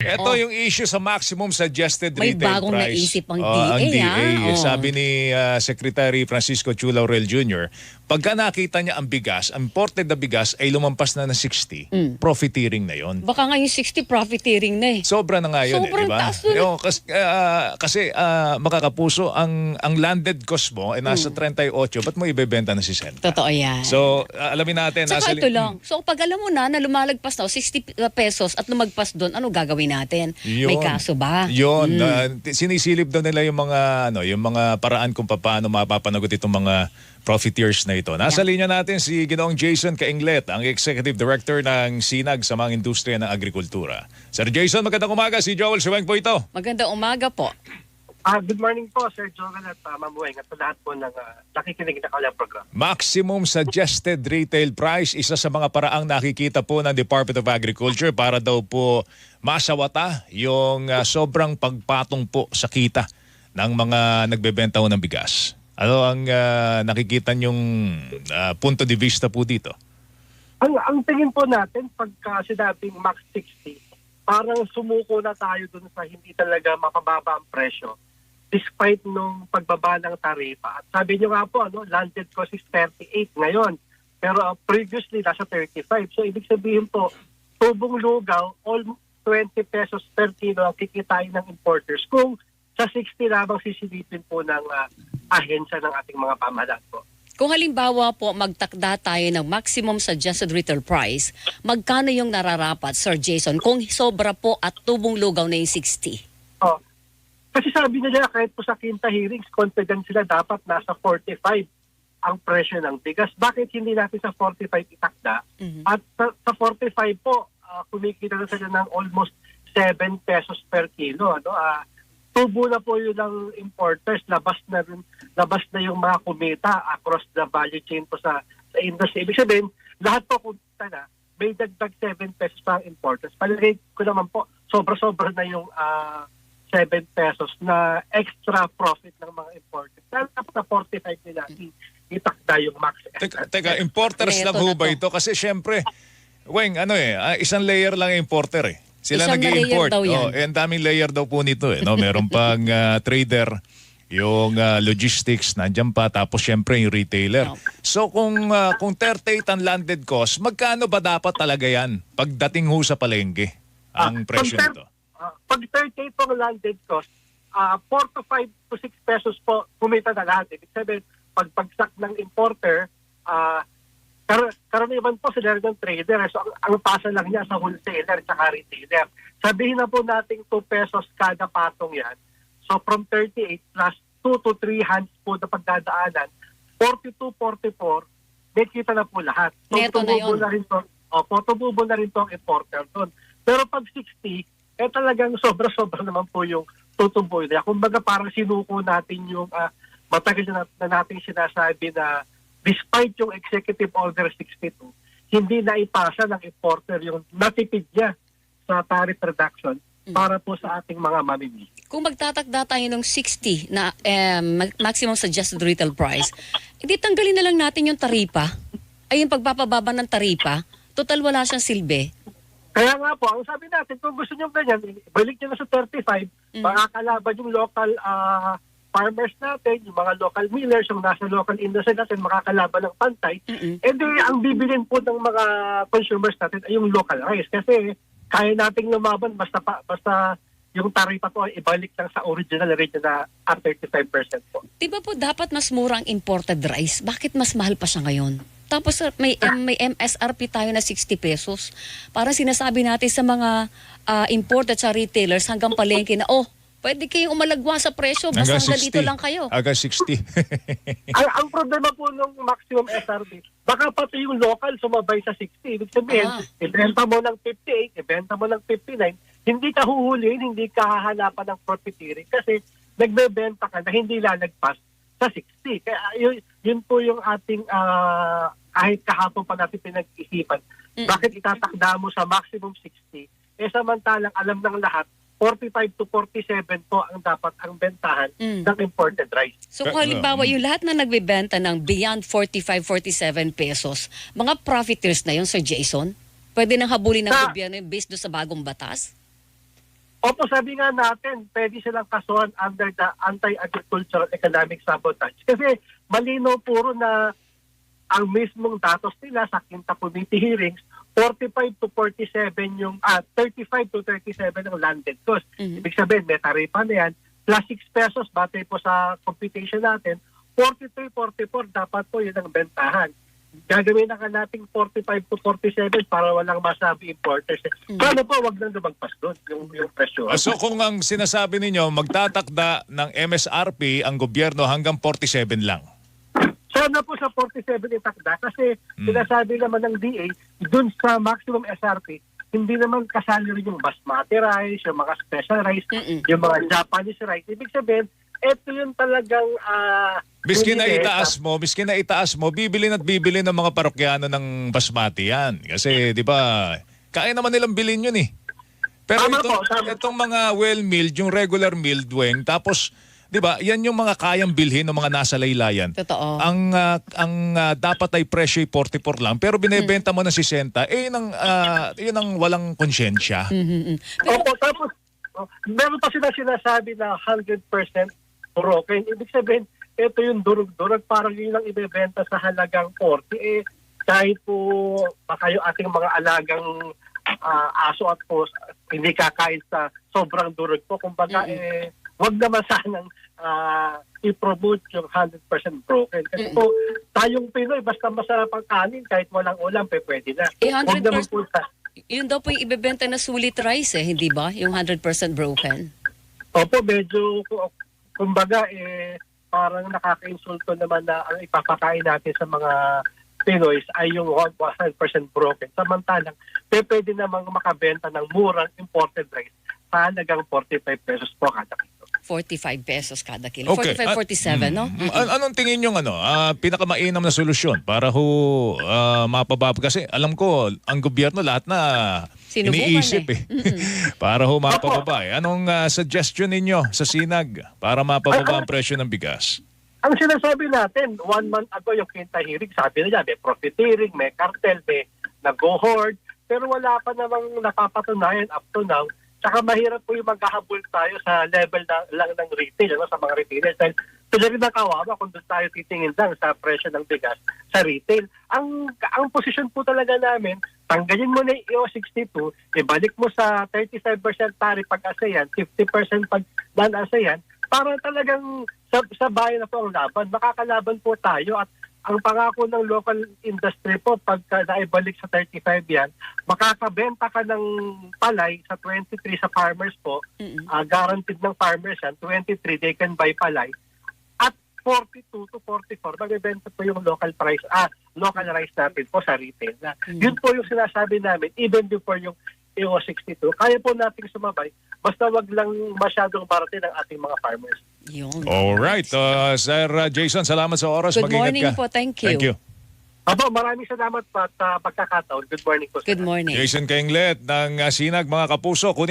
Ito yung issue sa maximum suggested May retail bagong price. naisip ang Ang DA, DA. ah. Sabi ni Secretary Francisco Chu Laurel Jr., pagka nakita niya ang bigas, ang imported na bigas ay lumampas na ng 60, profiteering na yon. Baka nga yung 60 profiteering na eh. Sobra na nga yun, Sobrang di ba? taas nun. Kasi makakapuso, ang landed cost mo ay nasa 38, ba't mo ibebenta na 60? Totoo yan. So, alamin natin. Saka ito lang. So pag alam mo na lumalagpas na 60 pesos at lumagpas doon, ano gagawin natin? May kaso ba? Yun. Sinisilip daw nila yung mga paraan kung paano mapapanagot itong mga profiteers na ito. Nasa linya natin si Ginoong Jason Cainglet, ang Executive Director ng SINAG sa mga industriya ng agrikultura. Sir Jason, magandang umaga. Si Joel Siweng po ito. Magandang umaga po. Good morning po, Sir Joel at Ma'am Weng at sa lahat po ng nakikinig na kalang program. Maximum suggested retail price, isa sa mga paraang nakikita po ng Department of Agriculture para daw po masawata yung sobrang pagpatong po sa kita ng mga nagbebenta ho ng bigas. Ano ang nakikita niyong punto de vista po dito? Ang tingin po natin, pagka sinabing max 60, parang sumuko na tayo dun sa hindi talaga mapababa ang presyo despite nung pagbaba ng tarifa. At sabi niyo nga po, landed cost is 38 ngayon. Pero previously, nasa 35. So ibig sabihin po, tubong lugaw, almost 20 pesos per kilo ang kikitain ng importers. Kung sa 60 lamang sisilipin po ng ahensya ng ating mga pamahalaan po. Kung halimbawa po magtakda tayo ng maximum suggested retail price, magkano yung nararapat, Sir Jason, kung sobra po at tubong lugaw na yung 60? Oh. Kasi sabi nila kahit po sa Quinta hearings, confident sila dapat nasa 45 ang presyo ng bigas. Bakit hindi natin sa 45 itakda? At sa 45 po, kumikita na sila ng almost 7 pesos per kilo. Tubo na po yun ng importers, labas na yung mga kumita across the value chain po sa industry. Ibig sabihin, lahat po kumita na, may dagdag 7 pesos pa ang importers. Palagay ko naman po, sobra-sobra na yung 7 pesos na extra profit ng mga importers. Dahil sa 45 nila, itakda yung max. Teka, importers lang ho ba ito? Kasi syempre, Weng, isang layer lang yung importer eh. Sila Isang nag-i-import. layer daw yan. Ang daming layer daw po nito eh. Meron pang trader, yung logistics, nandiyan pa, tapos syempre yung retailer. So kung 38 ang landed cost, magkano ba dapat talaga yan pagdating ho sa palengke ang presyo nito? Pag 38 po ang landed cost, 4 to 5 to 6 pesos po kumita na lahat. Ibig sabihin, pagpagsak ng importer, karaniwan po sila rin ng trader. So ang pasa lang niya sa wholesaler at retailer. Sabihin na po natin 2 pesos kada patong yan. So from 38 plus 2 to 3 hands po na pagdadaanan, 42, 44, may kita na po lahat. So Neto na yun. tububo na rin to ang importer doon. Pero pag 60, talagang sobra-sobra naman po yung tutubo niya. Kumbaga parang sinuko natin yung matagal na natin sinasabi na despite yung Executive Order 62, hindi na ipasa ng importer yung natipid niya sa tariff reduction para po sa ating mga mamimili. Kung magtatakda tayo ng 60 na maximum suggested retail price, hindi tanggalin na lang natin yung taripa. Ay yung pagpapababa ng taripa, total wala siyang silbi. Kaya nga po, ang sabi natin, kung gusto nyo ganyan, balik nyo na sa 35, makakalaban yung local farmers natin, yung mga local millers, yung nasa local industry natin, makakalaban ng pantay. And ang bibilin po ng mga consumers natin ay yung local rice. Kasi kaya nating lumaban basta yung taripa po ay ibalik lang sa original rate na at 35% po. Di ba po dapat mas mura ang imported rice? Bakit mas mahal pa siya ngayon? Tapos may MSRP tayo na 60 pesos. Parang sinasabi natin sa mga imported sa retailers hanggang palengke na, pwede kayong umalagwa sa presyo basta hanggang dito lang kayo. Hanggang 60. ang problema po ng maximum SRP, baka pati yung local sumabay sa 60. Ibig sabihin, ibenta mo ng 58, ibenta mo ng 59, hindi ka huhulihin, hindi ka hahanapan ng profiteering kasi nagbebenta ka na hindi lalagpas sa 60. Kaya yun po yung ating kahit kahapon pa natin pinag-isipan. Bakit itatakda mo sa maximum 60? Samantalang alam ng lahat, 45 to 47 po ang dapat ang bentahan ng imported rice. So kung halimbawa yung lahat na nagbebenta ng beyond 45, 47 pesos, mga profiteers na yun, Sir Jason? Pwede nang habulin ng gobyerno yung based doon sa bagong batas? Opo, sabi nga natin, pwede silang kasuhan under the Anti-Agricultural Economic Sabotage. Kasi malinaw puro na ang mismong datos nila sa Quinta Committee hearings, 45 to 47 yung, 35 to 37 ang landed cost. Ibig sabihin, may taripa na yan, plus 6 pesos, batay po sa computation natin, 43, 44, dapat po yun ang bentahan. Gagawin na ka nating 45 to 47 para walang masabi importers. Paano po, wag nang lumagpas doon yung presyo. So kung ang sinasabi ninyo, magtatakda ng MSRP ang gobyerno hanggang 47 lang. Sana po sa 47 itakda kasi sinasabi naman ng DA, dun sa maximum SRP, hindi naman kasali rin yung basmati rice, yung mga special rice, yung mga Japanese rice. Ibig sabihin, ito yung talagang Miski na itaas mo, bibili ng mga parokyano ng basmati yan. Kasi, di ba, kaya naman nilang bilhin yun eh. Pero itong mga well-milled, yung regular milled wing, tapos, di ba, yan yung mga kayang bilhin ng mga nasa laylayan. Totoo. Ang dapat ay presyo 44 lang, pero binebenta mo ng 60, yun ang walang konsyensya. Opo, tapos, meron pa sila sinasabi na 100% broken. Ibig sabihin, ito yung durug-durug, parang yun ang ibebenta sa halagang 40. Kahit po baka yung ating mga alagang aso at pos, hindi kakain sa sobrang durug po. Kumbaga, wag naman sanang i-promote yung 100% broken. Kasi po, tayong Pinoy, basta masarap ang kanin, kahit walang ulam, pwede na. Wag naman po yun daw po yung ibebenta na sulit rice hindi ba? Yung 100% broken. Opo, medyo, kumbaga, parang nakaka-insulto naman na ang ipapakain natin sa mga Pinoys ay yung 100% broken. Samantalang, pwede namang makabenta ng murang imported rice sa halagang 45 pesos po kada kilo. 45 pesos kada kilo. Okay. 45, 47, no? Anong tingin yung pinakamainam na solusyon para mapababa? Kasi alam ko, ang gobyerno lahat na Sinubukan iniisip para mapababa. Anong suggestion ninyo sa Sinag para mapababa ang presyo ng bigas? Ang sinasabi natin, 1 month ago yung Quinta hearing, sabi nila may profiteering, may cartel, may nag-go-hoard, pero wala pa namang napapatunayan up to now. Tsaka mahirap po yung maghahabol tayo sa level lang ng retail, sa mga retailers. Dahil sila rin nakawawa kung doon tayo titingin lang sa presyo ng bigas sa retail. Ang posisyon po talaga namin, tanggalin mo na yung EO62, ibalik mo sa 35% tariff pag ASEAN, 50% pag non-ASEAN, para talagang sa bayan na po ang laban. Makakalaban po tayo at ang pangako ng local industry po, pagka naibalik sa 35 yan, makakabenta ka ng palay sa 23 sa farmers po, guaranteed ng farmers yan, 23 they can buy palay, at 42 to 44, magbebenta po yung local price, local rice natin po sa retail na. Yun po yung sinasabi namin, even before yung EO62, kaya po nating sumabay, basta wag lang masyadong baratin ang ating mga farmers. Yun. Alright. Sir Jason, salamat sa oras. Good Mag-ingat morning ka. po. Thank you. Thank you. Aba, maraming salamat pa at pagkakataon. Good morning po. Good morning. Jason Kainglet ng Sinag, mga kapuso. Kunin